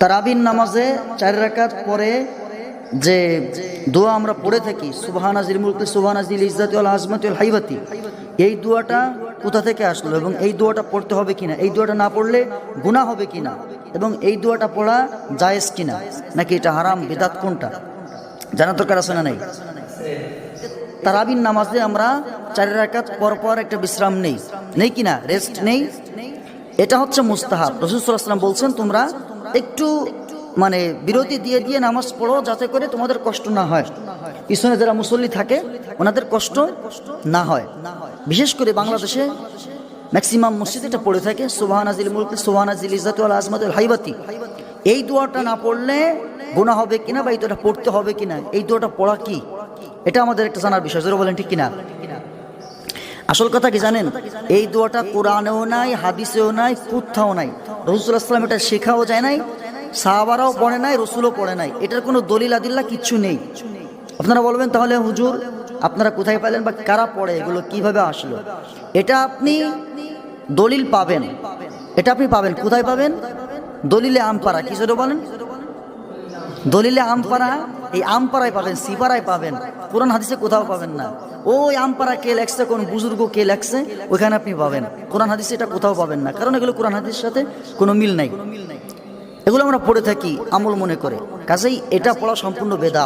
তারাবির নামাজে 4 রাকাত পরে যে দোয়া আমরা পড়ে থাকি, সুবহানা জিল মুলকি সুবহানা জিল ইজ্জাতি ওয়াল আজমাতি ওয়াল হাইবাতি, এই দোয়াটা কোথা থেকে আসলো এবং এই দোয়াটা পড়তে হবে কিনা, এই দোয়াটা না পড়লে গুনাহ হবে কিনা, এবং এই দোয়াটা পড়া জায়েজ কিনা, নাকি এটা হারাম বিদআত, কোনটা জানার দরকার আছে না নাই? তারাবির নামাজে আমরা 4 রাকাত পর পর একটা বিশ্রাম নেই কিনা, রেস্ট নেই, এটা হচ্ছে মুস্তাহাব। রাসূল সাল্লাল্লাহু আলাইহি ওয়াসাল্লাম বলছেন তোমরা একটু মানে বিরতি দিয়ে দিয়ে নামাজ পড়ো, যাতে করে তোমাদের কষ্ট না হয়, পিছনে যারা মুসল্লি থাকে ওনাদের কষ্ট না হয়। বিশেষ করে বাংলাদেশে ম্যাক্সিমাম মসজিদে এটা পড়ে থাকে, সুবহানা জিল মুলকি সুবহানা জিল ইজ্জাতি ওয়াল আজমাতি ওয়াল হাইবাতি। এই দোয়াটা না পড়লে গুনাহ হবে কিনা বা এই দোয়াটা পড়তে হবে কিনা, এই দোয়াটা পড়া কি, এটা আমাদের একটা জানার বিষয়। যারা বলেন ঠিক কিনা? আসল কথা কি জানেন? এই দোয়াটা কোরআনেও নাই, হাদিসেও নাই, কোথাও নাই। রাসূল সাল্লাল্লাহু আলাইহি ওয়াসাল্লাম এটা শেখাও যায় নাই, সাহাবারাও পড়ে নাই, রসুলও পড়ে নাই, এটার কোনো দলিল আদিল্লা কিচ্ছু নেই। আপনারা বলবেন তাহলে হুজুর আপনারা কোথায় পেলেন বা কারা পড়ে, এগুলো কিভাবে আসলো? এটা আপনি দলিল পাবেন, এটা আপনি পাবেন কোথায় পাবেন? দলিলে আমপাড়া। কি জোরে বলেন? দলিলে আমপাড়া, এই আমপাড়ায় পাবেন, সিপাড়ায় পাবেন, কোরআন হাদিসে কোথাও পাবেন না। ওই আমপাড়া কে লেখছে, কোন বুজুর্গ কে লেখছে, ওইখানে আপনি পাবেন। কোরআন হাদিসে এটা কোথাও পাবেন না, কারণ এগুলো কোরআন হাদিসের সাথে কোনো মিল নাই। এগুলো আমরা পড়ে থাকি আমল মনে করে, কাজেই এটা পড়া সম্পূর্ণ বেদা।